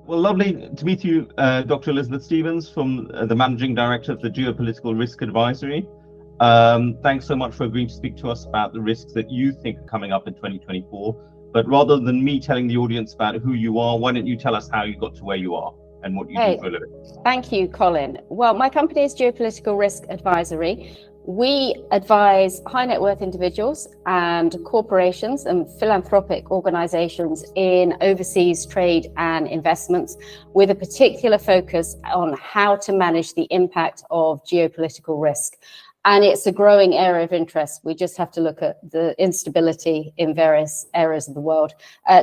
Well, lovely to meet you, Dr. Elizabeth Stevens, from the Managing Director of the Geopolitical Risk Advisory. Thanks so much for agreeing to speak to us about the risks that you think are coming up in 2024. But rather than me telling the audience about who you are, why don't you tell us how you got to where you are and what you do for a living? Thank you, Colin. Well, my company is Geopolitical Risk Advisory. We advise high net worth individuals and corporations and philanthropic organizations in overseas trade and investments, with a particular focus on how to manage the impact of geopolitical risk. And it's a growing area of interest. We just have to look at the instability in various areas of the world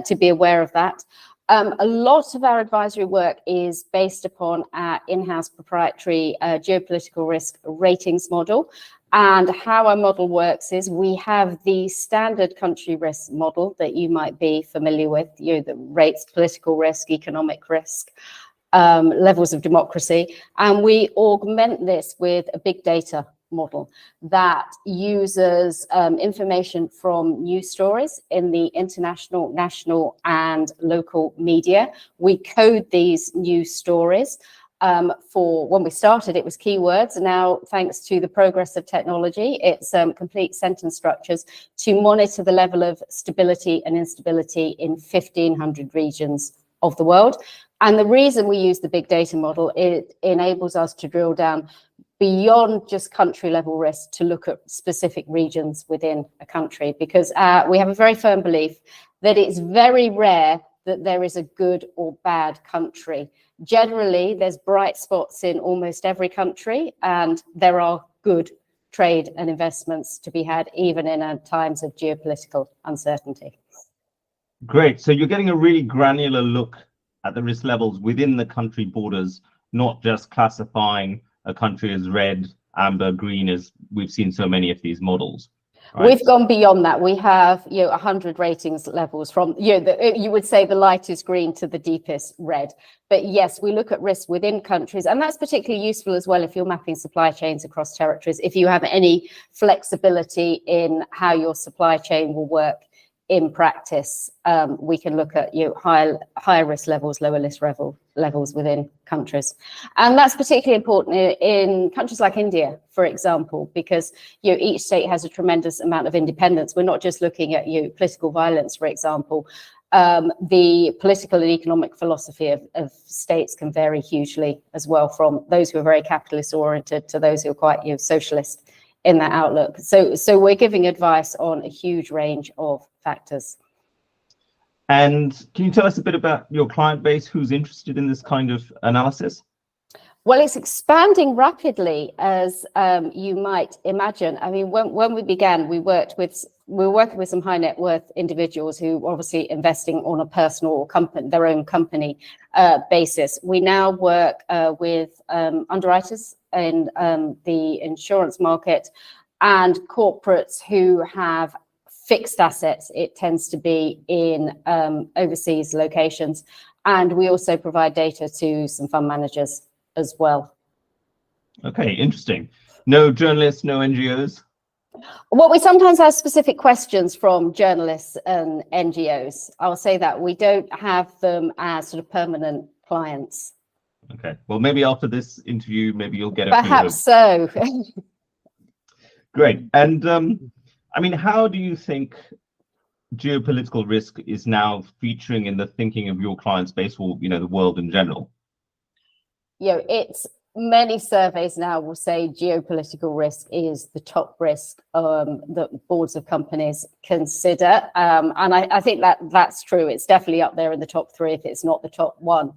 to be aware of that. A lot of our advisory work is based upon our in-house proprietary geopolitical risk ratings model. And how our model works is we have the standard country risk model that you might be familiar with, that rates political risk, economic risk, levels of democracy. And we augment this with a big data model that uses information from news stories in the international, national, and local media. We code these news stories. For when we started, it was keywords. And now, thanks to the progress of technology, it's complete sentence structures to monitor the level of stability and instability in 1,500 regions of the world. And the reason we use the big data model, it enables us to drill down beyond just country level risk to look at specific regions within a country, because we have a very firm belief that it's very rare that there is a good or bad country. Generally, there's bright spots in almost every country, and there are good trade and investments to be had, even in times of geopolitical uncertainty. Great. So you're getting a really granular look at the risk levels within the country borders, not just classifying a country as red, amber, green, as we've seen so many of these models. Right? We've gone beyond that. We have 100 ratings levels from you would say the lightest green to the deepest red. But yes, we look at risk within countries, and that's particularly useful as well if you're mapping supply chains across territories. If you have any flexibility in how your supply chain will work in practice, we can look at higher risk levels, lower risk levels within countries. And that's particularly important in countries like India, for example, because each state has a tremendous amount of independence. We're not just looking at political violence, for example. The political and economic philosophy of states can vary hugely as well, from those who are very capitalist oriented to those who are quite socialist in that outlook. So we're giving advice on a huge range of factors. And can you tell us a bit about your client base? Who's interested in this kind of analysis? Well, it's expanding rapidly, as you might imagine. I mean, when we began, we were working with some high net worth individuals who were obviously investing on a personal or their own company basis. We now work with underwriters in the insurance market and corporates who have fixed assets. It tends to be in overseas locations. And we also provide data to some fund managers as well. Okay, interesting. No journalists, no NGOs? Well, we sometimes have specific questions from journalists and NGOs. I'll say that we don't have them as sort of permanent clients. Okay, well, maybe after this interview, maybe you'll get a perhaps so. Great. And I mean, how do you think geopolitical risk is now featuring in the thinking of your client base, or the world in general? It's many surveys now will say geopolitical risk is the top risk that boards of companies consider. And I think that's true. It's definitely up there in the top 3, if it's not the top 1.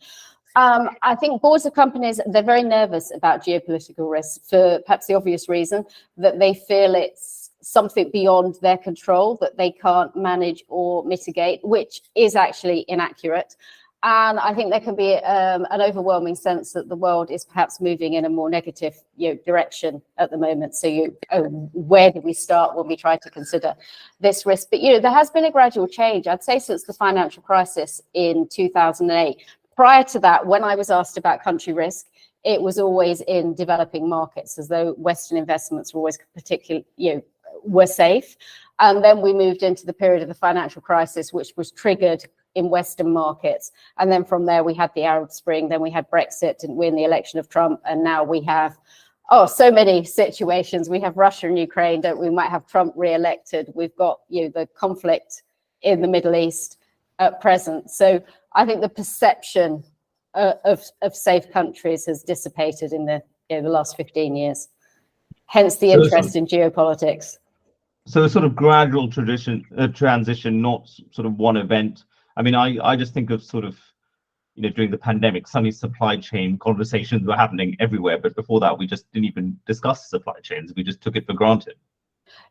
I think boards of companies, they're very nervous about geopolitical risk for perhaps the obvious reason that they feel it's something beyond their control, that they can't manage or mitigate, which is actually inaccurate. And I think there can be an overwhelming sense that the world is perhaps moving in a more negative direction at the moment. So where do we start when we try to consider this risk? But there has been a gradual change, I'd say, since the financial crisis in 2008. Prior to that, when I was asked about country risk, it was always in developing markets, as though Western investments were always particularly, were safe. And then we moved into the period of the financial crisis, which was triggered in Western markets. And then from there, we had the Arab Spring, then we had Brexit, didn't win the election of Trump. And now we have, so many situations. We have Russia and Ukraine, don't we? We might have Trump re-elected. We've got, the conflict in the Middle East at present. So I think the perception of safe countries has dissipated in the last 15 years. Hence the interest in geopolitics. So a sort of gradual transition, not sort of one event. I mean, I just think of sort of, during the pandemic, suddenly supply chain conversations were happening everywhere. But before that, we just didn't even discuss supply chains. We just took it for granted.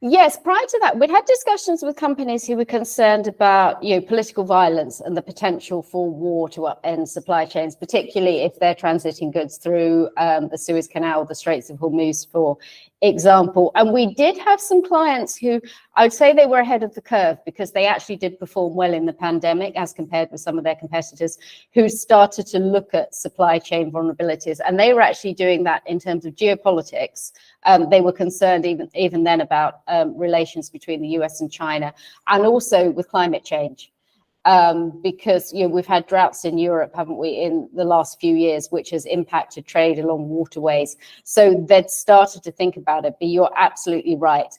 Yes, prior to that, we'd had discussions with companies who were concerned about, political violence and the potential for war to upend supply chains, particularly if they're transiting goods through the Suez Canal, the Straits of Hormuz, for example. And we did have some clients who I would say they were ahead of the curve because they actually did perform well in the pandemic as compared with some of their competitors who started to look at supply chain vulnerabilities. And they were actually doing that in terms of geopolitics. They were concerned even then about relations between the US and China, and also with climate change. Because we've had droughts in Europe, haven't we, in the last few years, which has impacted trade along waterways. So they'd started to think about it, but you're absolutely right.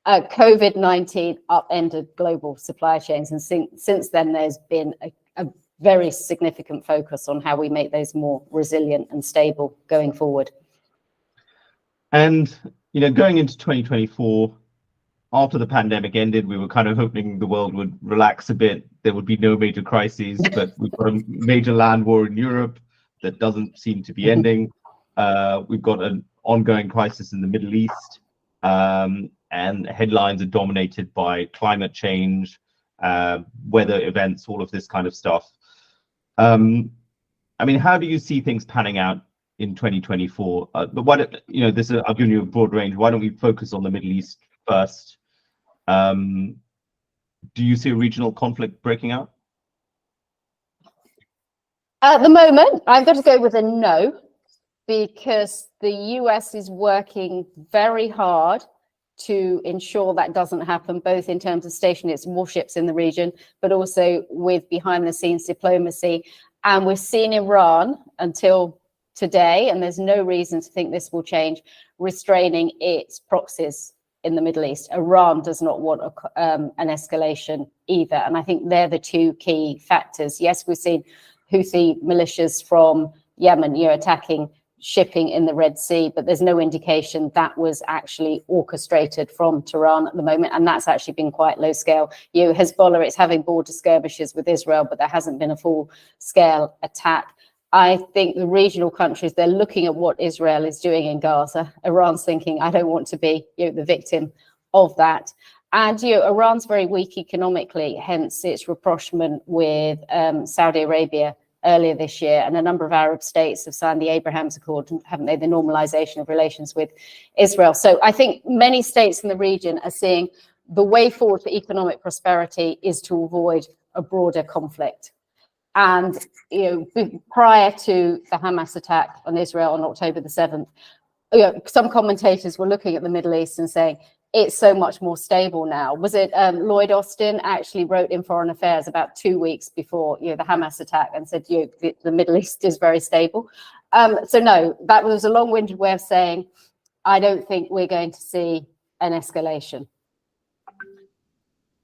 COVID-19 upended global supply chains, and since then there's been a very significant focus on how we make those more resilient and stable going forward. And going into 2024, after the pandemic ended, we were kind of hoping the world would relax a bit. There would be no major crises, but we've got a major land war in Europe that doesn't seem to be ending. We've got an ongoing crisis in the Middle East, and headlines are dominated by climate change, weather events, all of this kind of stuff. I mean, how do you see things panning out in 2024? But why don't, I'll give you a broad range. Why don't we focus on the Middle East first? Do you see a regional conflict breaking out? At the moment, I'm going to go with a no, because the US is working very hard to ensure that doesn't happen, both in terms of stationing its warships in the region, but also with behind the scenes diplomacy. And we've seen Iran until today, and there's no reason to think this will change, restraining its proxies in the Middle East. Iran does not want an escalation either. And I think they're the two key factors. Yes, we've seen Houthi militias from Yemen, attacking shipping in the Red Sea, but there's no indication that was actually orchestrated from Tehran at the moment. And that's actually been quite low scale. Hezbollah, it's having border skirmishes with Israel, but there hasn't been a full scale attack. I think the regional countries, they're looking at what Israel is doing in Gaza. Iran's thinking, I don't want to be the victim of that. And Iran's very weak economically, hence its rapprochement with Saudi Arabia earlier this year. And a number of Arab states have signed the Abraham's Accord, haven't they? The normalization of relations with Israel. So I think many states in the region are seeing the way forward for economic prosperity is to avoid a broader conflict. And prior to the Hamas attack on Israel on October the 7th, some commentators were looking at the Middle East and saying it's so much more stable now. Was it Lloyd Austin actually wrote in Foreign Affairs about 2 weeks before the Hamas attack and said the Middle East is very stable. So no, that was a long-winded way of saying I don't think we're going to see an escalation.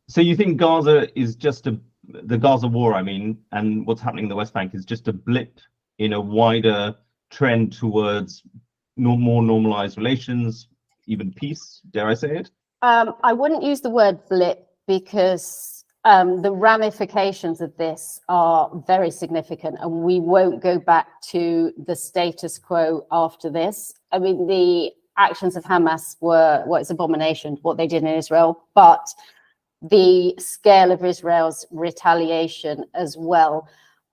So you think Gaza is just the Gaza war, and what's happening in the West Bank is just a blip in a wider trend towards more normalized relations, even peace, dare I say it? I wouldn't use the word blip, because the ramifications of this are very significant, and we won't go back to the status quo after this. The actions of Hamas were, it's abomination, what they did in Israel, but the scale of Israel's retaliation as well,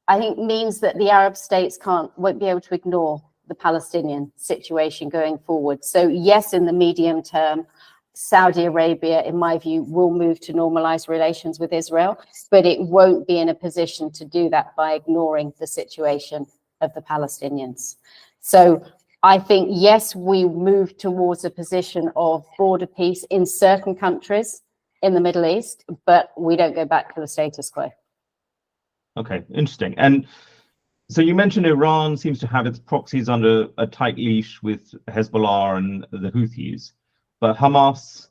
I think means that the Arab states won't be able to ignore the Palestinian situation going forward. So yes, in the medium term, Saudi Arabia, in my view, will move to normalize relations with Israel, but it won't be in a position to do that by ignoring the situation of the Palestinians. So I think, yes, we move towards a position of broader peace in certain countries in the Middle East, but we don't go back to the status quo. Okay, interesting. And so you mentioned Iran seems to have its proxies under a tight leash with Hezbollah and the Houthis, but Hamas,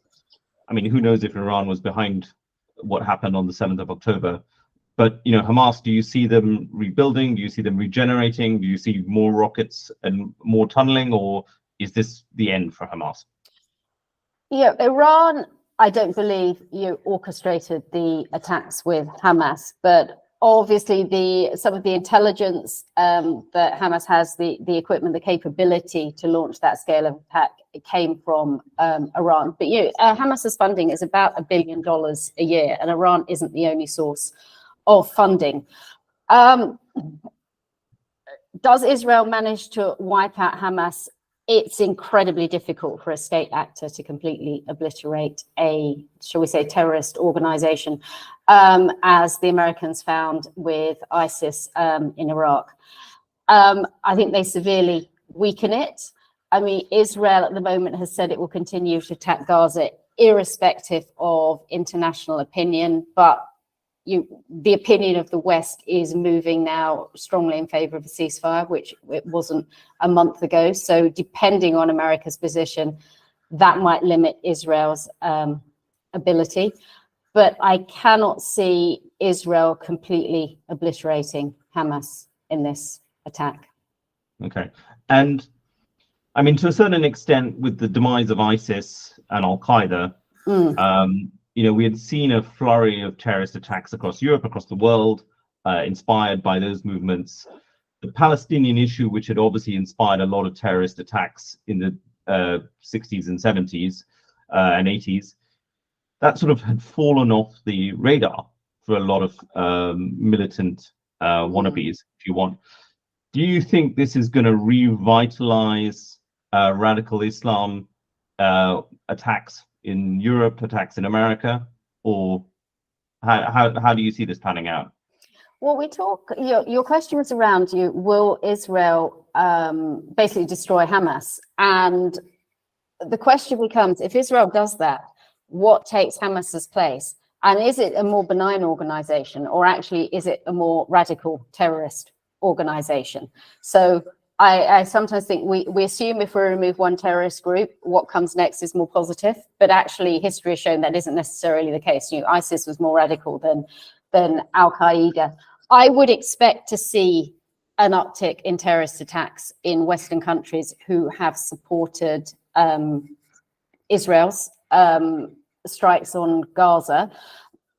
I mean, who knows if Iran was behind what happened on the 7th of October? But, Hamas, do you see them rebuilding? Do you see them regenerating? Do you see more rockets and more tunneling, or is this the end for Hamas? Yeah, Iran, I don't believe orchestrated the attacks with Hamas, but obviously some of the intelligence that Hamas has, the equipment, the capability to launch that scale of attack, it came from Iran. But Hamas's funding is about $1 billion a year, and Iran isn't the only source of funding. Does Israel manage to wipe out Hamas? It's incredibly difficult for a state actor to completely obliterate a, shall we say, terrorist organization, as the Americans found with ISIS in Iraq. I think they severely weaken it. I mean, Israel at the moment has said it will continue to attack Gaza irrespective of international opinion, but the opinion of the West is moving now strongly in favor of a ceasefire, which it wasn't a month ago. So depending on America's position, that might limit Israel's ability. But I cannot see Israel completely obliterating Hamas in this attack. Okay. And I mean, to a certain extent, with the demise of ISIS and Al-Qaeda, we had seen a flurry of terrorist attacks across Europe, across the world, inspired by those movements. The Palestinian issue, which had obviously inspired a lot of terrorist attacks in the 60s and 70s and 80s, that sort of had fallen off the radar for a lot of militant wannabes, if you want. Do you think this is going to revitalize radical Islam attacks in Europe, attacks in America, or how do you see this panning out? Well, your question was around will Israel basically destroy Hamas? And the question becomes, if Israel does that, what takes Hamas's place? And is it a more benign organization, or actually is it a more radical terrorist organization? So I sometimes think we assume if we remove one terrorist group, what comes next is more positive. But actually, history has shown that isn't necessarily the case. ISIS was more radical than Al-Qaeda. I would expect to see an uptick in terrorist attacks in Western countries who have supported Israel's strikes on Gaza.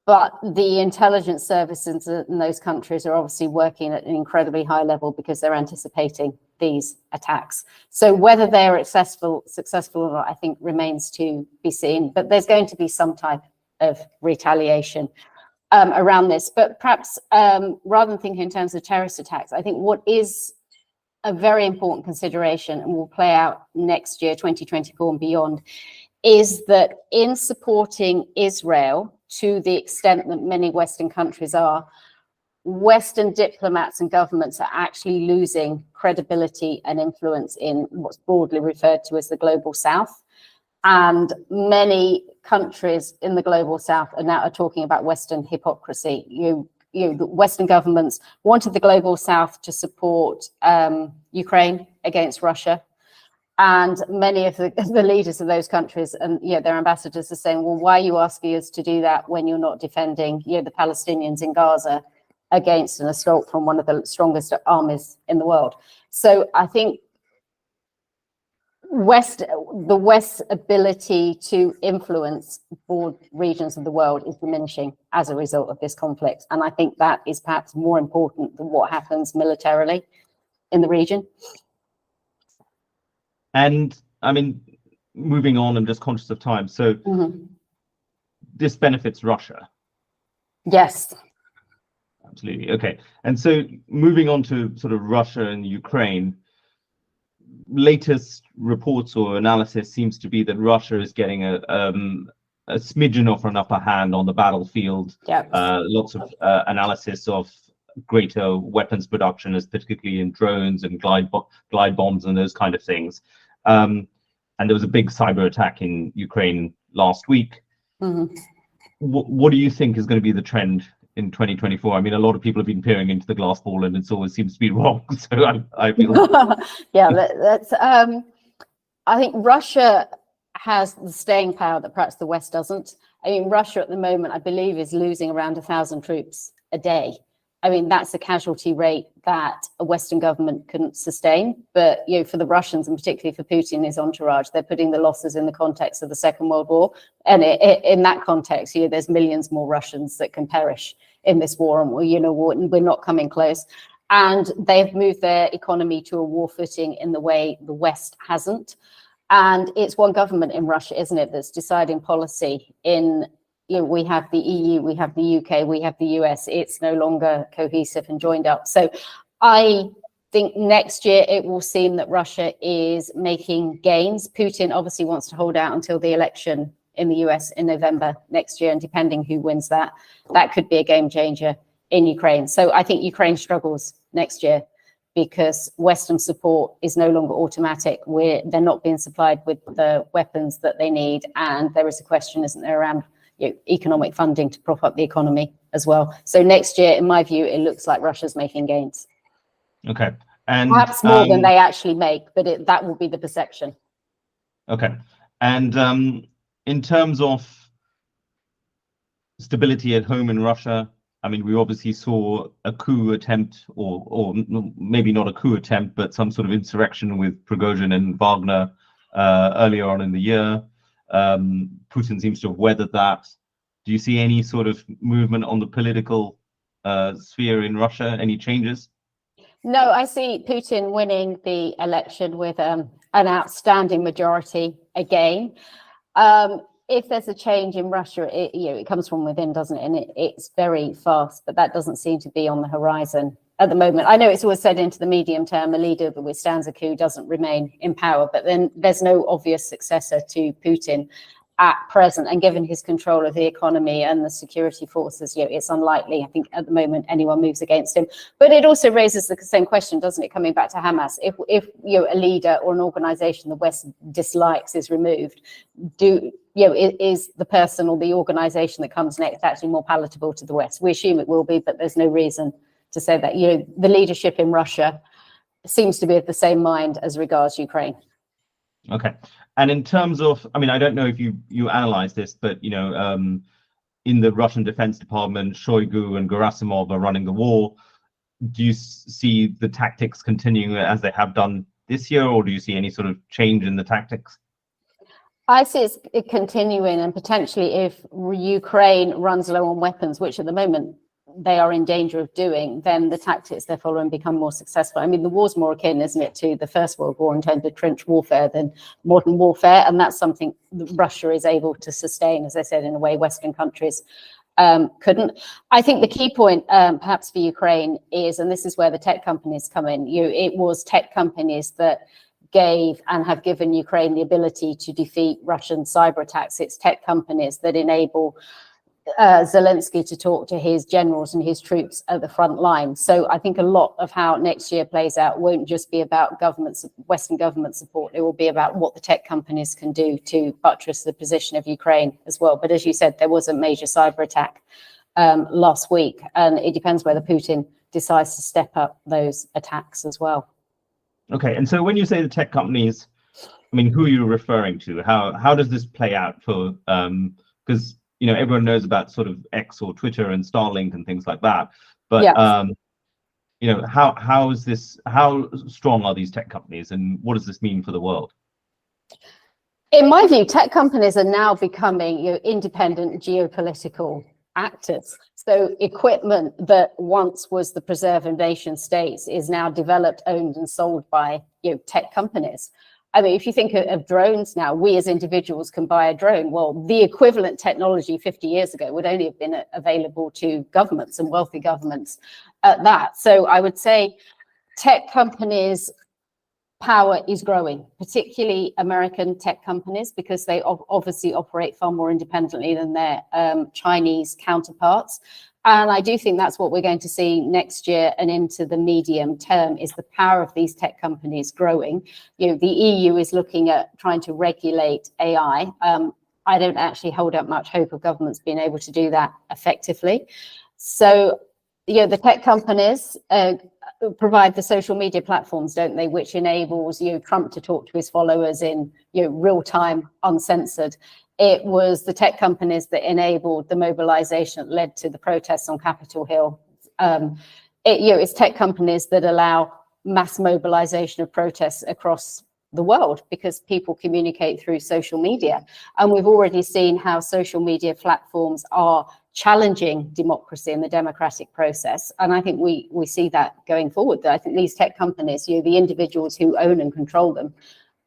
But the intelligence services in those countries are obviously working at an incredibly high level because they're anticipating these attacks. So whether they're successful or not, I think remains to be seen. But there's going to be some type of retaliation around this. But perhaps rather than thinking in terms of terrorist attacks, I think what is a very important consideration and will play out next year, 2024 and beyond, is that in supporting Israel, to the extent that many Western countries are, Western diplomats and governments are actually losing credibility and influence in what's broadly referred to as the Global South. And many countries in the Global South are now talking about Western hypocrisy. The Western governments wanted the Global South to support Ukraine against Russia. And many of the leaders of those countries and their ambassadors are saying, well, why are you asking us to do that when you're not defending the Palestinians in Gaza against an assault from one of the strongest armies in the world? So I think the West's ability to influence broad regions of the world is diminishing as a result of this conflict. And I think that is perhaps more important than what happens militarily in the region. And I mean, moving on, I'm just conscious of time. So this benefits Russia. Yes. Absolutely. Okay. And so moving on to sort of Russia and Ukraine, latest reports or analysis seems to be that Russia is getting a smidgen of an upper hand on the battlefield. Yep. Lots of analysis of greater weapons production, as particularly in drones and glide bombs and those kind of things. And there was a big cyber attack in Ukraine last week. What do you think is going to be the trend in 2024? I mean, a lot of people have been peering into the glass ball, and it always seems to be wrong. So I feel. Yeah, that's. I think Russia has the staying power that perhaps the West doesn't. I mean, Russia at the moment, I believe, is losing around 1,000 troops a day. I mean, that's a casualty rate that a Western government couldn't sustain. But, for the Russians, and particularly for Putin and his entourage, they're putting the losses in the context of the Second World War. And in that context, there's millions more Russians that can perish in this war. And, we're not coming close. And they've moved their economy to a war footing in the way the West hasn't. And it's one government in Russia, isn't it, that's deciding policy in, we have the EU, we have the UK, we have the US. It's no longer cohesive and joined up. So I think next year it will seem that Russia is making gains. Putin obviously wants to hold out until the election in the US in November next year. And depending who wins that could be a game changer in Ukraine. So I think Ukraine struggles next year, because Western support is no longer automatic. They're not being supplied with the weapons that they need. And there is a question, isn't there, around economic funding to prop up the economy as well. So next year, in my view, it looks like Russia's making gains. Okay. And perhaps more than they actually make, but that will be the perception. Okay. And in terms of stability at home in Russia, I mean, we obviously saw a coup attempt, or maybe not a coup attempt, but some sort of insurrection with Prigozhin and Wagner earlier on in the year. Putin seems to have weathered that. Do you see any sort of movement on the political sphere in Russia? Any changes? No, I see Putin winning the election with an outstanding majority again. If there's a change in Russia, it comes from within, doesn't it? And it's very fast, but that doesn't seem to be on the horizon at the moment. I know it's always said into the medium term, a leader that withstands a coup doesn't remain in power, but then there's no obvious successor to Putin at present. And given his control of the economy and the security forces, it's unlikely, I think, at the moment, anyone moves against him. But it also raises the same question, doesn't it, coming back to Hamas? If a leader or an organization the West dislikes is removed, is the person or the organization that comes next actually more palatable to the West? We assume it will be, but there's no reason to say that. The leadership in Russia seems to be of the same mind as regards Ukraine. Okay. And in terms of, I mean, I don't know if you analyze this, but in the Russian Defense Department, Shoigu and Gerasimov are running the war. Do you see the tactics continuing as they have done this year, or do you see any sort of change in the tactics? I see it continuing, and potentially if Ukraine runs low on weapons, which at the moment they are in danger of doing, then the tactics they're following become more successful. I mean, the war's more akin, isn't it, to the First World War in terms of trench warfare than modern warfare, and that's something that Russia is able to sustain, as I said, in a way Western countries couldn't. I think the key point, perhaps for Ukraine, is, and this is where the tech companies come in. It was tech companies that gave and have given Ukraine the ability to defeat Russian cyber attacks. It's tech companies that enable Zelensky to talk to his generals and his troops at the front line. So I think a lot of how next year plays out won't just be about Western government support. It will be about what the tech companies can do to buttress the position of Ukraine as well. But as you said, there was a major cyber attack last week, and it depends whether Putin decides to step up those attacks as well. Okay, and so when you say the tech companies, I mean, who are you referring to? How does this play out for? Because everyone knows about sort of X or Twitter and Starlink and things like that, but yeah. How strong are these tech companies, and what does this mean for the world? In my view, tech companies are now becoming independent geopolitical actors. So equipment that once was the preserve of nation states is now developed, owned, and sold by tech companies. I mean, if you think of drones now, we as individuals can buy a drone. Well, the equivalent technology 50 years ago would only have been available to governments and wealthy governments at that. So I would say tech companies' power is growing, particularly American tech companies, because they obviously operate far more independently than their Chinese counterparts. And I do think that's what we're going to see next year and into the medium term, is the power of these tech companies growing. The EU is looking at trying to regulate AI. I don't actually hold up much hope of governments being able to do that effectively. So, the tech companies provide the social media platforms, don't they, which enables Trump to talk to his followers in real time, uncensored. It was the tech companies that enabled the mobilization that led to the protests on Capitol Hill. It's tech companies that allow mass mobilization of protests across the world because people communicate through social media. And we've already seen how social media platforms are challenging democracy and the democratic process. And I think we see that going forward. I think these tech companies, the individuals who own and control them,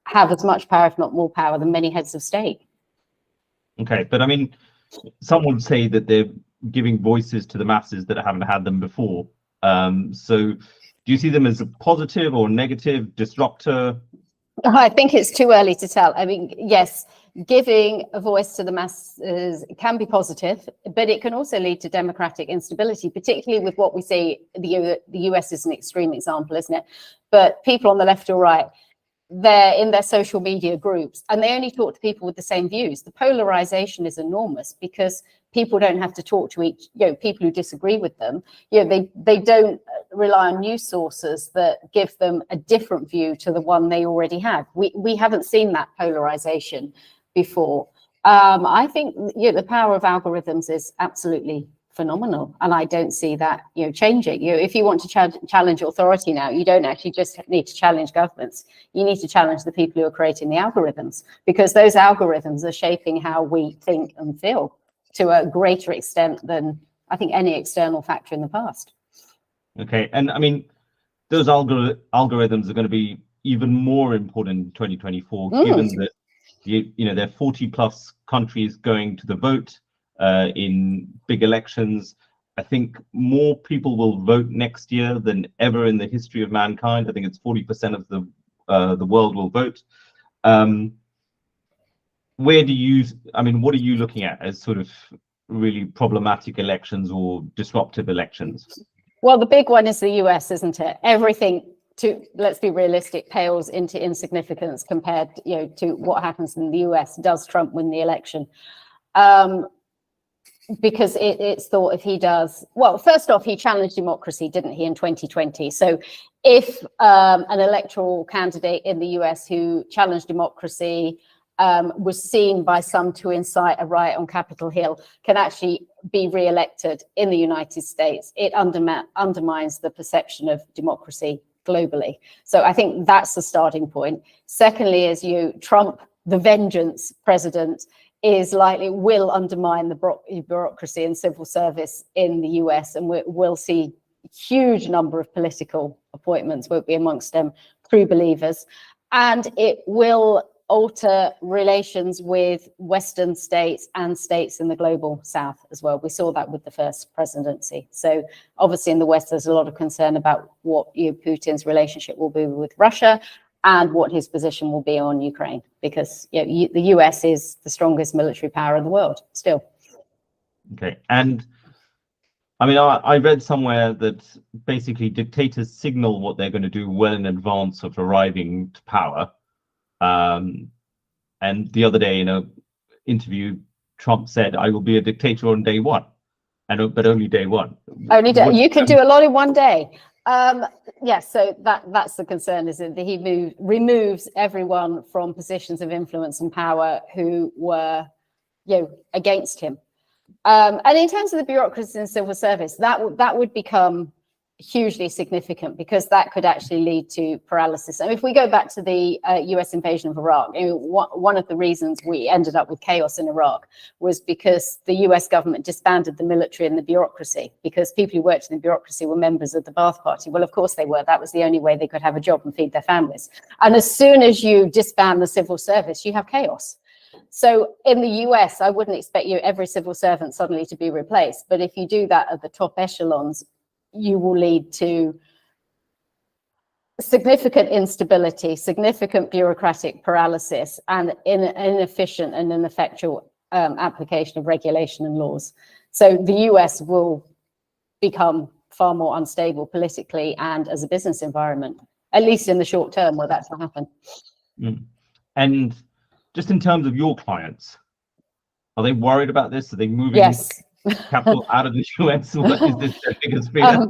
have as much power, if not more power, than many heads of state. Okay, but I mean, some would say that they're giving voices to the masses that haven't had them before. So do you see them as a positive or negative disruptor? I think it's too early to tell. I mean, yes, giving a voice to the masses can be positive, but it can also lead to democratic instability, particularly with what we see. The US is an extreme example, isn't it? But people on the left or right, they're in their social media groups and they only talk to people with the same views. The polarization is enormous because people don't have to talk to people who disagree with them. They don't rely on news sources that give them a different view to the one they already have. We haven't seen that polarization before. I think the power of algorithms is absolutely phenomenal, and I don't see that changing. If you want to challenge authority now, you don't actually just need to challenge governments. You need to challenge the people who are creating the algorithms, because those algorithms are shaping how we think and feel to a greater extent than I think any external factor in the past. Okay, and I mean, those algorithms are going to be even more important in 2024, given that there are 40 plus countries going to the vote in big elections. I think more people will vote next year than ever in the history of mankind. I think it's 40% of the world will vote. What are you looking at as sort of really problematic elections or disruptive elections? Well, the big one is the US, isn't it? Everything, let's be realistic, pales into insignificance compared to what happens in the US. Does Trump win the election? Because it's thought if he does, well, first off, he challenged democracy, didn't he, in 2020? So if an electoral candidate in the US who challenged democracy was seen by some to incite a riot on Capitol Hill can actually be re-elected in the United States, it undermines the perception of democracy globally. So I think that's the starting point. Secondly, is Trump, the vengeance president, will undermine the bureaucracy and civil service in the US, and we'll see a huge number of political appointments won't be amongst them true believers, and it will alter relations with Western states and states in the global South as well. We saw that with the first presidency. So obviously in the West, there's a lot of concern about what Putin's relationship will be with Russia and what his position will be on Ukraine, because the US is the strongest military power in the world still. Okay, and I mean, I read somewhere that basically dictators signal what they're going to do well in advance of arriving to power. And the other day in an interview, Trump said, "I will be a dictator on day one," but only day one. You could do a lot in one day. Yes, so that's the concern, is that he removes everyone from positions of influence and power who were against him. And in terms of the bureaucracy and civil service, that would become hugely significant, because that could actually lead to paralysis. And if we go back to the US invasion of Iraq, one of the reasons we ended up with chaos in Iraq was because the US government disbanded the military and the bureaucracy, because people who worked in the bureaucracy were members of the Ba'ath Party. Well, of course they were. That was the only way they could have a job and feed their families. And as soon as you disband the civil service, you have chaos. So in the US, I wouldn't expect every civil servant suddenly to be replaced. But if you do that at the top echelons, you will lead to significant instability, significant bureaucratic paralysis, and inefficient and ineffectual application of regulation and laws. So the US will become far more unstable politically and as a business environment, at least in the short term, where that's not happen. And just in terms of your clients, are they worried about this? Are they moving? Yes. capital out of the US? What is this their biggest fear?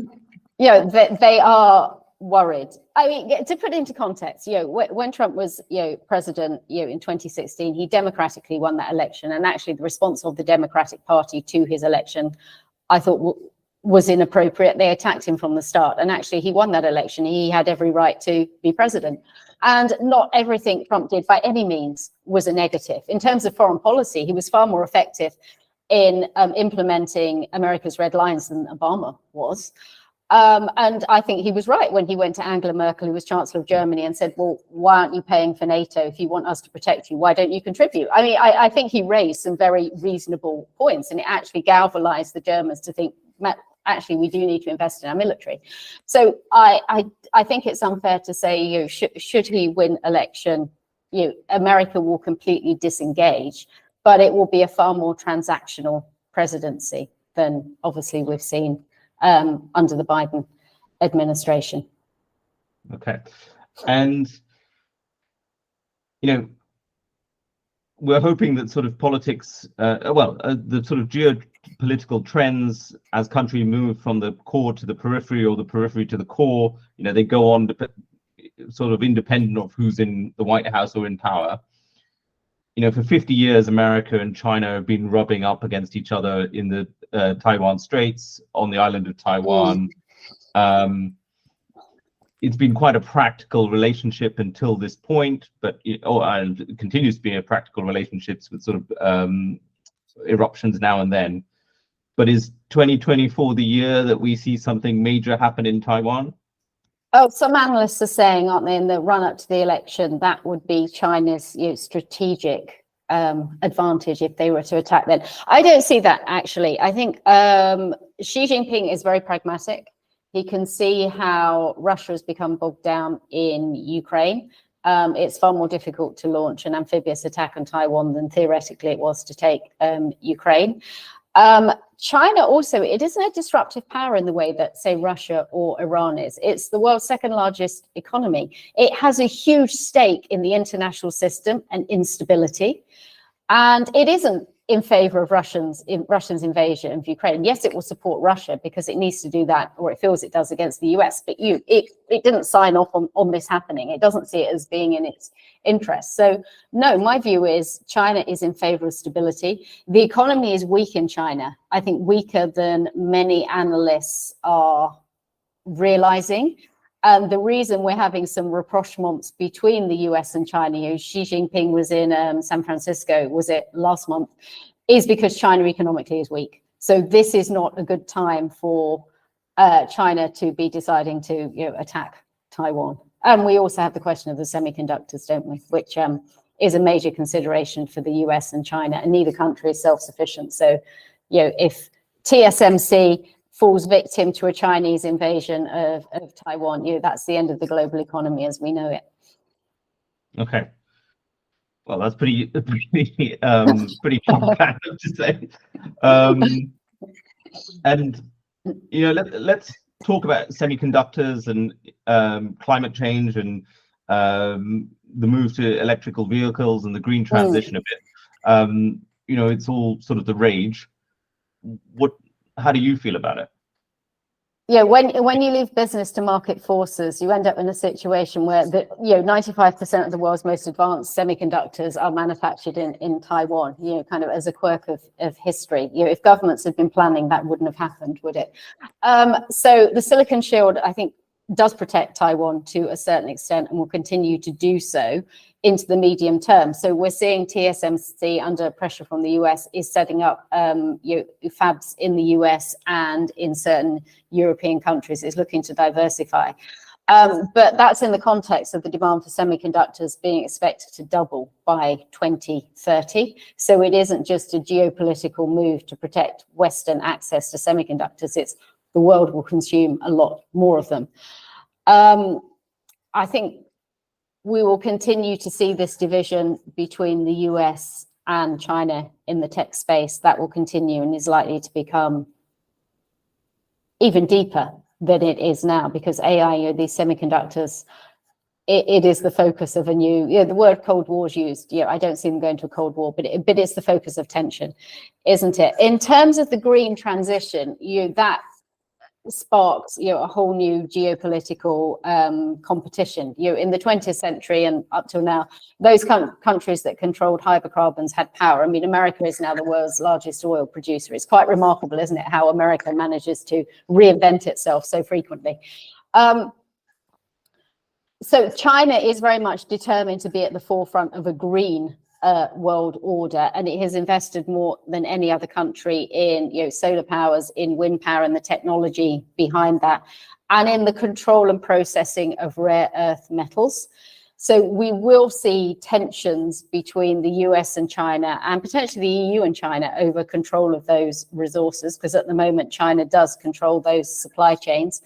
They are worried. I mean, to put into context, when Trump was, president, in 2016, he democratically won that election, and actually the response of the Democratic Party to his election, I thought was inappropriate. They attacked him from the start, and actually he won that election. He had every right to be president, and not everything Trump did by any means was a negative. In terms of foreign policy, he was far more effective in implementing America's red lines than Obama was. And I think he was right when he went to Angela Merkel, who was Chancellor of Germany, and said, well, why aren't you paying for NATO? If you want us to protect you, why don't you contribute? I mean, I think he raised some very reasonable points, and it actually galvanized the Germans to think, actually, we do need to invest in our military. So I think it's unfair to say, should he win election, America will completely disengage, but it will be a far more transactional presidency than obviously we've seen under the Biden administration. Okay. And, we're hoping that sort of politics, the sort of geopolitical trends as countries move from the core to the periphery or the periphery to the core, they go on sort of independent of who's in the White House or in power. For 50 years, America and China have been rubbing up against each other in the Taiwan Straits, on the island of Taiwan. It's been quite a practical relationship until this point, but and it continues to be a practical relationships with sort of eruptions now and then. But is 2024 the year that we see something major happen in Taiwan? Oh, some analysts are saying, aren't they, in the run-up to the election, that would be China's strategic advantage if they were to attack then. I don't see that, actually. I think Xi Jinping is very pragmatic. He can see how Russia has become bogged down in Ukraine. It's far more difficult to launch an amphibious attack on Taiwan than theoretically it was to take Ukraine. China also, it isn't a disruptive power in the way that, say, Russia or Iran is. It's the world's second largest economy. It has a huge stake in the international system and instability. And it isn't in favor of Russia's invasion of Ukraine. Yes, it will support Russia because it needs to do that, or it feels it does, against the US. But it didn't sign off on this happening. It doesn't see it as being in its interest. So no, my view is China is in favor of stability. The economy is weak in China. I think weaker than many analysts are realizing. And the reason we're having some rapprochements between the US and China, Xi Jinping was in San Francisco, was it last month, is because China economically is weak. So this is not a good time for China to be deciding to attack Taiwan. And we also have the question of the semiconductors, don't we, which is a major consideration for the US and China, and neither country is self-sufficient. So if TSMC falls victim to a Chinese invasion of Taiwan, that's the end of the global economy as we know it. Okay. Well, that's pretty complicated to say. And let's talk about semiconductors and climate change and the move to electrical vehicles and the green transition a bit. It's all sort of the rage. How do you feel about it? Yeah, when you leave business to market forces, you end up in a situation where 95% of the world's most advanced semiconductors are manufactured in Taiwan, kind of as a quirk of history. If governments had been planning, that wouldn't have happened, would it? So the Silicon Shield, I think, does protect Taiwan to a certain extent and will continue to do so into the medium term. So we're seeing TSMC, under pressure from the US, is setting up fabs in the US and in certain European countries. It's looking to diversify. But that's in the context of the demand for semiconductors being expected to double by 2030. So it isn't just a geopolitical move to protect Western access to semiconductors. It's the world will consume a lot more of them. I think we will continue to see this division between the US and China in the tech space. That will continue and is likely to become even deeper than it is now, because AI, these semiconductors it is the focus of a new, the word Cold War is used. I don't see them going to a Cold War, but it's the focus of tension, isn't it? In terms of the green transition, that sparks a whole new geopolitical competition. In the 20th century and up till now, those countries that controlled hydrocarbons had power. I mean, America is now the world's largest oil producer. It's quite remarkable, isn't it, how America manages to reinvent itself so frequently. So China is very much determined to be at the forefront of a green world order, and it has invested more than any other country in solar powers, in wind power, and the technology behind that, and in the control and processing of rare earth metals. So we will see tensions between the US and China, and potentially the EU and China, over control of those resources, because at the moment China does control those supply chains.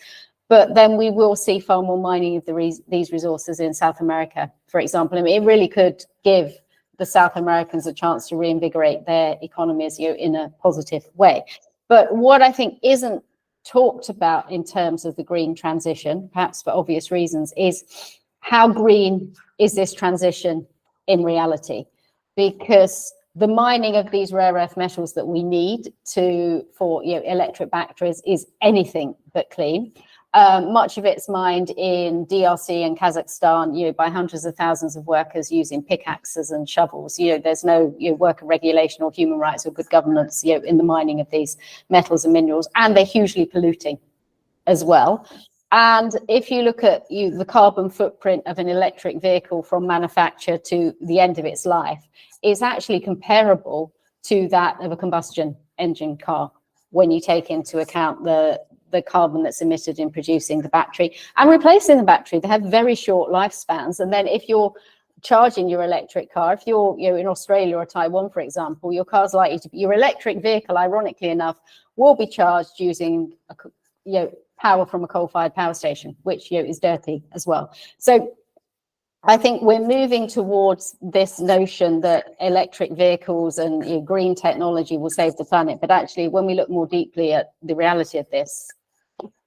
But then we will see far more mining of these resources in South America, for example. I mean, it really could give the South Americans a chance to reinvigorate their economies in a positive way. But what I think isn't talked about in terms of the green transition, perhaps for obvious reasons, is how green is this transition in reality? Because the mining of these rare earth metals that we need for electric batteries is anything but clean. Much of it's mined in DRC and Kazakhstan, by hundreds of thousands of workers using pickaxes and shovels. There's no worker regulation or human rights or good governance, in the mining of these metals and minerals, and they're hugely polluting as well. And if you look at the carbon footprint of an electric vehicle from manufacture to the end of its life, it's actually comparable to that of a combustion engine car when you take into account the carbon that's emitted in producing the battery and replacing the battery. They have very short lifespans. And then if you're charging your electric car, if you're in Australia or Taiwan, for example, your car's likely to be, your electric vehicle, ironically enough, will be charged using power from a coal-fired power station, which is dirty as well. So I think we're moving towards this notion that electric vehicles and green technology will save the planet. But actually, when we look more deeply at the reality of this,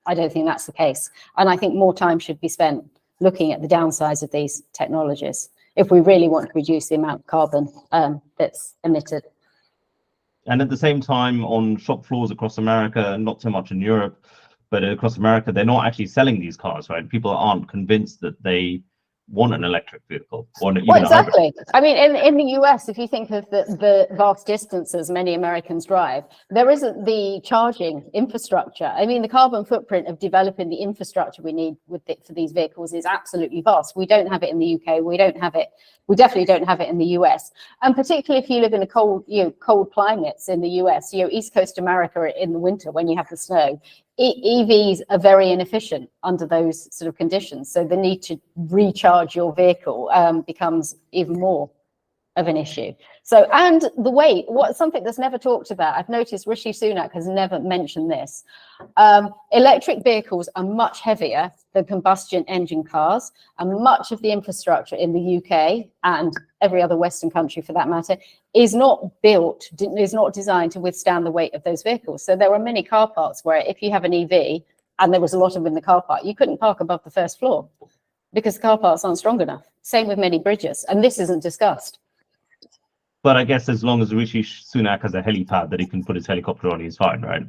I don't think that's the case. And I think more time should be spent looking at the downsides of these technologies if we really want to reduce the amount of carbon that's emitted. And at the same time, on shop floors across America, not so much in Europe, but across America, they're not actually selling these cars, right? People aren't convinced that they want an electric vehicle. Or even exactly. I mean, in the US, if you think of the vast distances many Americans drive, there isn't the charging infrastructure. I mean, the carbon footprint of developing the infrastructure we need for these vehicles is absolutely vast. We don't have it in the UK. We definitely don't have it in the US. And particularly if you live in a cold climates in the US, East Coast America in the winter when you have the snow, EVs are very inefficient under those sort of conditions. So the need to recharge your vehicle becomes even more of an issue. So, and the weight, something that's never talked about, I've noticed Rishi Sunak has never mentioned this. Electric vehicles are much heavier than combustion engine cars, and much of the infrastructure in the UK and every other Western country for that matter is not designed to withstand the weight of those vehicles. So there are many car parks where if you have an EV and there was a lot of them in the car park, you couldn't park above the first floor because the car parks aren't strong enough. Same with many bridges, and this isn't discussed. But I guess as long as Rishi Sunak has a helipad that he can put his helicopter on, he's fine, right?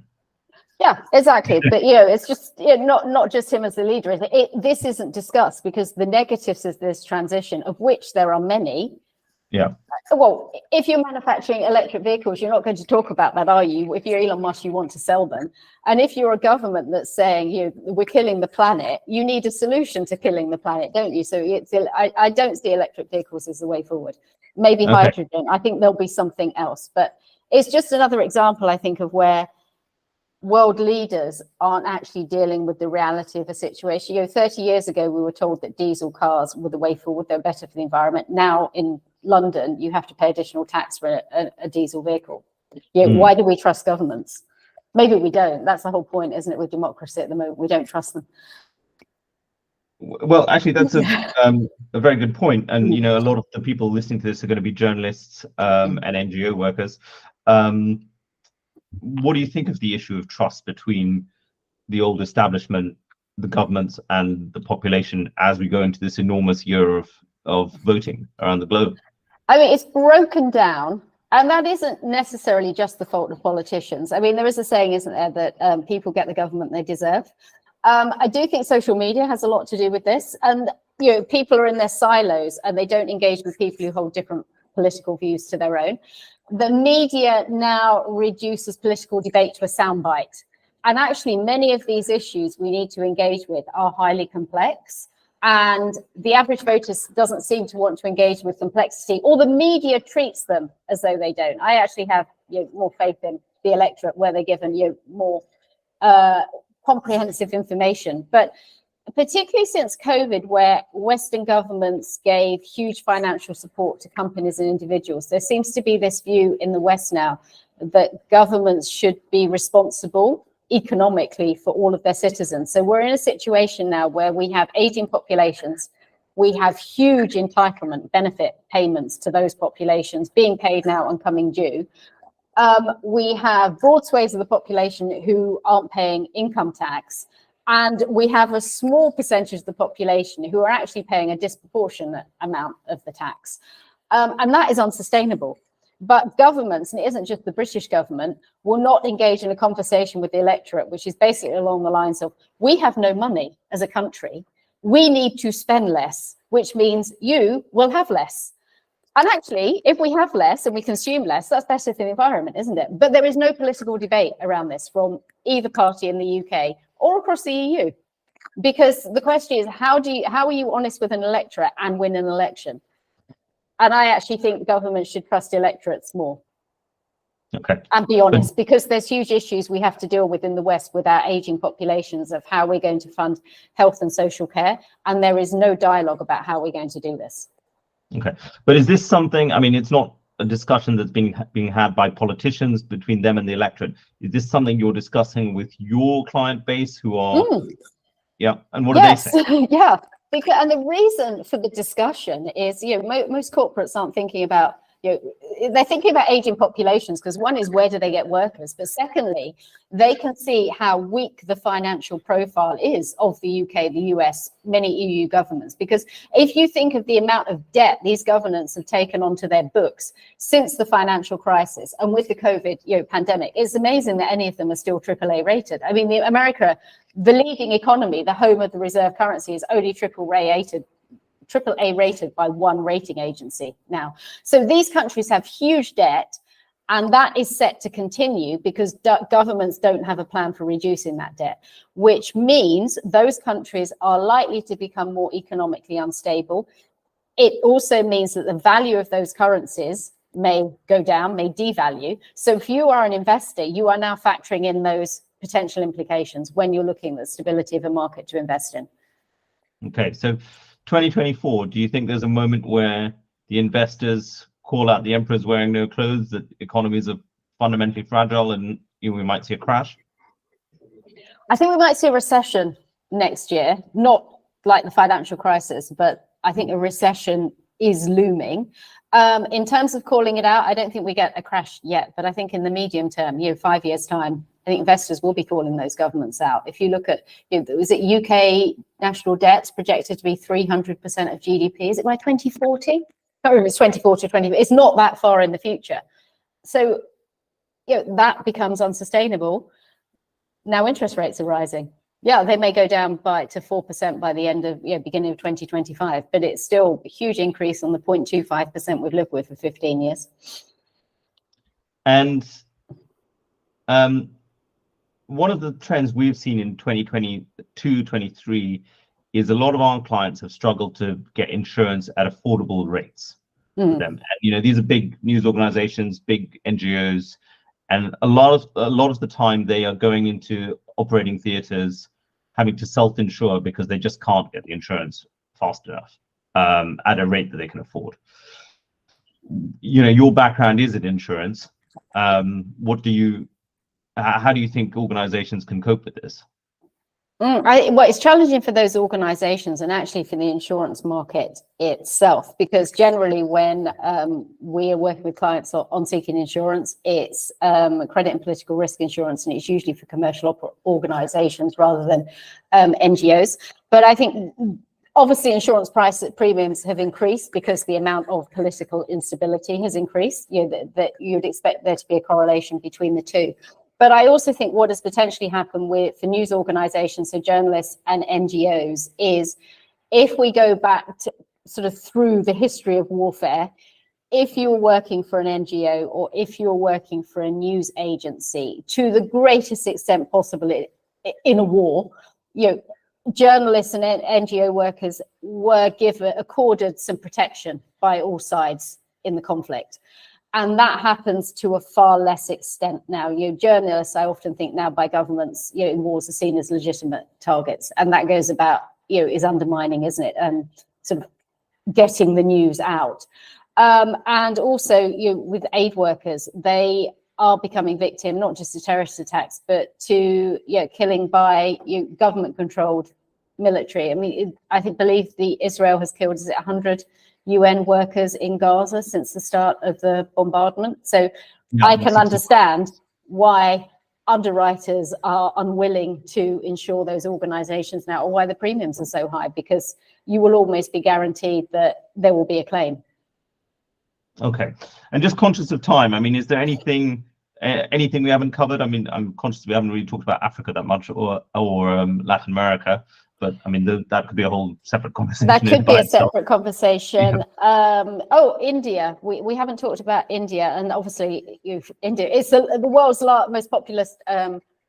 Yeah, exactly. But it's just not just him as the leader. This isn't discussed because the negatives of this transition, of which there are many. Yeah. Well, if you're manufacturing electric vehicles, you're not going to talk about that, are you? If you're Elon Musk, you want to sell them. And if you're a government that's saying we're killing the planet, you need a solution to killing the planet, don't you? So I don't see electric vehicles as the way forward. Maybe hydrogen. I think there'll be something else. But it's just another example, I think, of where world leaders aren't actually dealing with the reality of a situation. 30 years ago, we were told that diesel cars were the way forward. They're better for the environment. Now in London, you have to pay additional tax for a diesel vehicle. Why do we trust governments? Maybe we don't. That's the whole point, isn't it, with democracy at the moment? We don't trust them. Well, actually, that's a very good point. And, a lot of the people listening to this are going to be journalists and NGO workers. What do you think of the issue of trust between the old establishment the governments and the population as we go into this enormous year of voting around the globe? I mean, it's broken down, and that isn't necessarily just the fault of politicians. I mean, there is a saying, isn't there, that people get the government they deserve. I do think social media has a lot to do with this, and people are in their silos and they don't engage with people who hold different political views to their own. The media now reduces political debate to a soundbite, and actually many of these issues we need to engage with are highly complex. And the average voter doesn't seem to want to engage with complexity, or the media treats them as though they don't. I actually have more faith in the electorate, where they're given more comprehensive information. But particularly since COVID, where Western governments gave huge financial support to companies and individuals, there seems to be this view in the West now that governments should be responsible economically for all of their citizens. So we're in a situation now where we have aging populations, we have huge entitlement benefit payments to those populations being paid now and coming due. We have broad swathes of the population who aren't paying income tax, and we have a small percentage of the population who are actually paying a disproportionate amount of the tax. And that is unsustainable. But governments, and it isn't just the British government, will not engage in a conversation with the electorate, which is basically along the lines of, we have no money as a country, we need to spend less, which means you will have less. And actually, if we have less and we consume less, that's better for the environment, isn't it? But there is no political debate around this from either party in the UK or across the EU. Because the question is, how are you honest with an electorate and win an election? And I actually think government should trust electorates more. Okay. And be honest, because there's huge issues we have to deal with in the West with our aging populations of how we're going to fund health and social care. And there is no dialogue about how we're going to do this. Okay. But is this something, I mean, it's not a discussion that's being had by politicians between them and the electorate. Is this something you're discussing with your client base who are, yeah, and what do they say? Yeah. And the reason for the discussion is, most corporates aren't thinking about, they're thinking about aging populations, because one is, where do they get workers? But secondly, they can see how weak the financial profile is of the UK, the US, many EU governments. Because if you think of the amount of debt these governments have taken onto their books since the financial crisis and with the COVID pandemic, it's amazing that any of them are still AAA rated. I mean, America, the leading economy, the home of the reserve currency, is only AAA rated by one rating agency now. So these countries have huge debt, and that is set to continue because governments don't have a plan for reducing that debt, which means those countries are likely to become more economically unstable. It also means that the value of those currencies may go down, may devalue. So if you are an investor, you are now factoring in those potential implications when you're looking at the stability of a market to invest in. Okay, so 2024, do you think there's a moment where the investors call out the emperor's wearing no clothes, that economies are fundamentally fragile and we might see a crash? I think we might see a recession next year, not like the financial crisis, but I think a recession is looming. In terms of calling it out, I don't think we get a crash yet, but I think in the medium term, 5 years' time, I think investors will be calling those governments out. If you look at, is it UK national debt's projected to be 300% of GDP? Is it by 2040? I can't remember, it's 2040 or 20. It's not that far in the future. So, that becomes unsustainable. Now interest rates are rising. Yeah, they may go down to 4% by the end of, beginning of 2025, but it's still a huge increase on the 0.25% we've lived with for 15 years. And one of the trends we've seen in 2022-23 is a lot of our clients have struggled to get insurance at affordable rates for them. And, these are big news organizations, big NGOs, and a lot of the time they are going into operating theaters having to self-insure because they just can't get the insurance fast enough at a rate that they can afford. Your background is in insurance. How do you think organizations can cope with this? Well, it's challenging for those organizations and actually for the insurance market itself, because generally when we are working with clients on seeking insurance, it's credit and political risk insurance, and it's usually for commercial organizations rather than NGOs. But I think obviously insurance price premiums have increased because the amount of political instability has increased. That you'd expect there to be a correlation between the two. But I also think what has potentially happened for news organizations, so journalists and NGOs, is if we go back to sort of through the history of warfare, if you're working for an NGO or if you're working for a news agency, to the greatest extent possible in a war, journalists and NGO workers were accorded some protection by all sides in the conflict. And that happens to a far less extent now. Journalists, I often think now by governments, in wars are seen as legitimate targets. And that goes about, is undermining, isn't it? Sort of getting the news out. And also, with aid workers, they are becoming victim, not just to terrorist attacks, but to killing by government-controlled military. I mean, believe Israel has killed, is it 100 UN workers in Gaza since the start of the bombardment. So I can understand why underwriters are unwilling to insure those organizations now, or why the premiums are so high, because you will almost be guaranteed that there will be a claim. Okay. And just conscious of time, I mean, is there anything we haven't covered? I mean, I'm conscious we haven't really talked about Africa that much, or Latin America. But I mean, that could be a whole separate conversation. That could be a separate conversation. Yeah. India. We haven't talked about India, and obviously, India is the world's most populous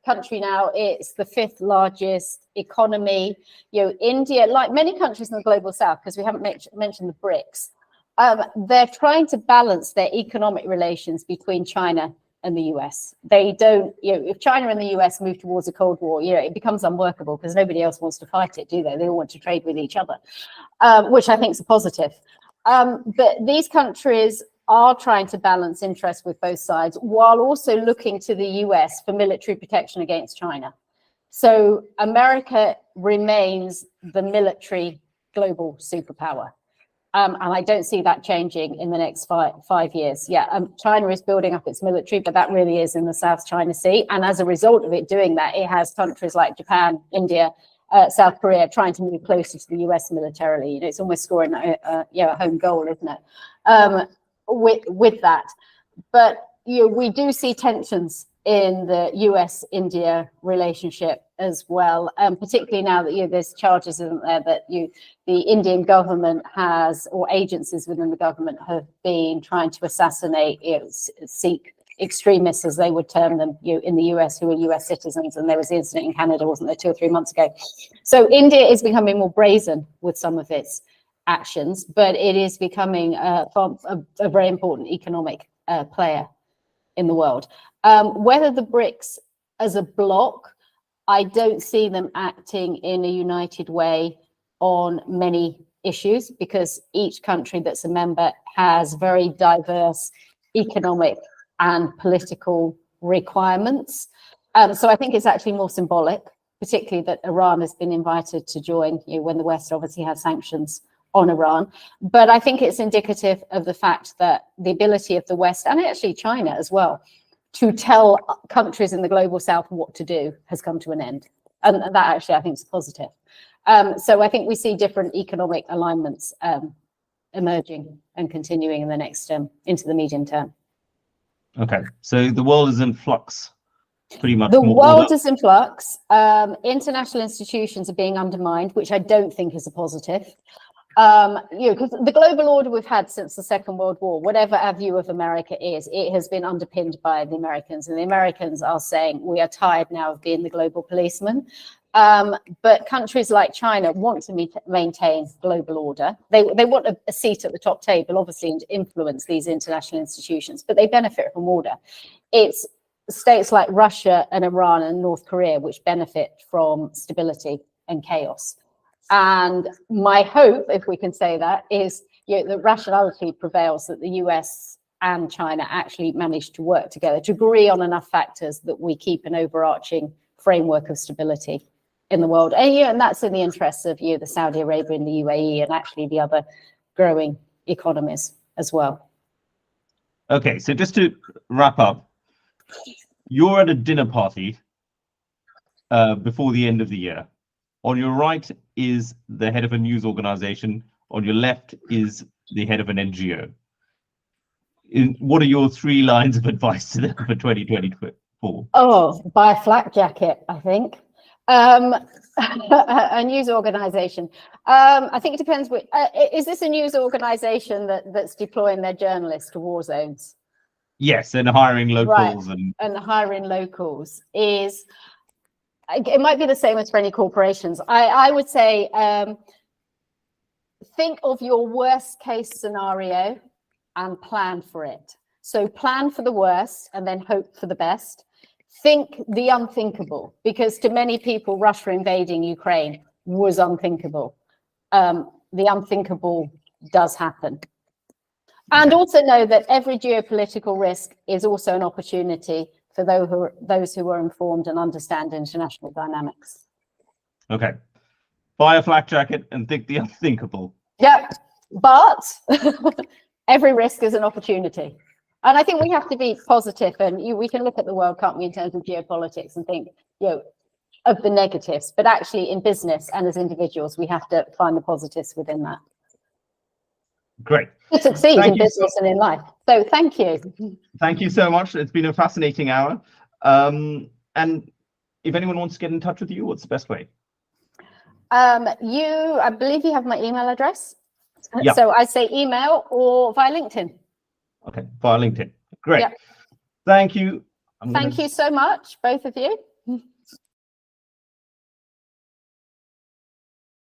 country now. It's the 5th largest economy. India, like many countries in the global south, because we haven't mentioned the BRICS, they're trying to balance their economic relations between China and the US. They don't, if China and the US move towards a Cold War, it becomes unworkable because nobody else wants to fight it, do they? They all want to trade with each other, which I think is a positive. But these countries are trying to balance interests with both sides while also looking to the US for military protection against China. So America remains the military global superpower. And I don't see that changing in the next 5 years. China is building up its military, but that really is in the South China Sea. And as a result of it doing that, it has countries like Japan, India, South Korea trying to move closer to the US militarily. It's almost scoring a home goal, isn't it? With that, but we do see tensions in the US-India relationship as well, particularly now that there's charges, isn't there, that the Indian government has, or agencies within the government have been trying to assassinate Sikh extremists, as they would term them, in the US, who are US citizens. And there was the incident in Canada, wasn't there, 2 or 3 months ago? So India is becoming more brazen with some of its actions, but it is becoming a very important economic player in the world. Whether the BRICS as a bloc, I don't see them acting in a united way on many issues, because each country that's a member has very diverse economic and political requirements. So I think it's actually more symbolic, particularly that Iran has been invited to join, when the West obviously had sanctions on Iran. But I think it's indicative of the fact that the ability of the West, and actually China as well, to tell countries in the global south what to do has come to an end. And that actually I think is positive. So I think we see different economic alignments emerging and continuing in the next, into the medium term. Okay, so the world is in flux, pretty much. The world is in flux. International institutions are being undermined, which I don't think is a positive. Because the global order we've had since the Second World War, whatever our view of America is, it has been underpinned by the Americans, and the Americans are saying we are tired now of being the global policeman. But countries like China want to maintain global order. They want a seat at the top table, obviously, and to influence these international institutions, but they benefit from order. It's states like Russia and Iran and North Korea which benefit from stability and chaos. And my hope, if we can say that, is that rationality prevails, that the US and China actually manage to work together, to agree on enough factors that we keep an overarching framework of stability in the world. And that's in the interests of the Saudi Arabia and the UAE and actually the other growing economies as well. Okay, so just to wrap up, you're at a dinner party before the end of the year. On your right is the head of a news organization. On your left is the head of an NGO. What are your 3 lines of advice to them for 2024? Oh, buy a flak jacket, I think. A news organization. I think it depends. Is this a news organization that's deploying their journalists to war zones? Yes, and hiring locals. Right. And hiring locals is, it might be the same as for any corporations. I would say, think of your worst case scenario and plan for it. So plan for the worst and then hope for the best. Think the unthinkable, because to many people, Russia invading Ukraine was unthinkable. The unthinkable does happen. And also know that every geopolitical risk is also an opportunity for those who are informed and understand international dynamics. Okay. Buy a flak jacket and think the unthinkable. Yep. But every risk is an opportunity. And I think we have to be positive, and we can look at the world, can't we, in terms of geopolitics and think, of the negatives, but actually in business and as individuals, we have to find the positives within that. Great. To succeed in business and in life. So thank you. Thank you so much. It's been a fascinating hour. And if anyone wants to get in touch with you, what's the best way? I believe you have my email address. Yeah. So I say email or via LinkedIn. Okay, via LinkedIn. Great. Yeah. Thank you. Thank you so much, both of you.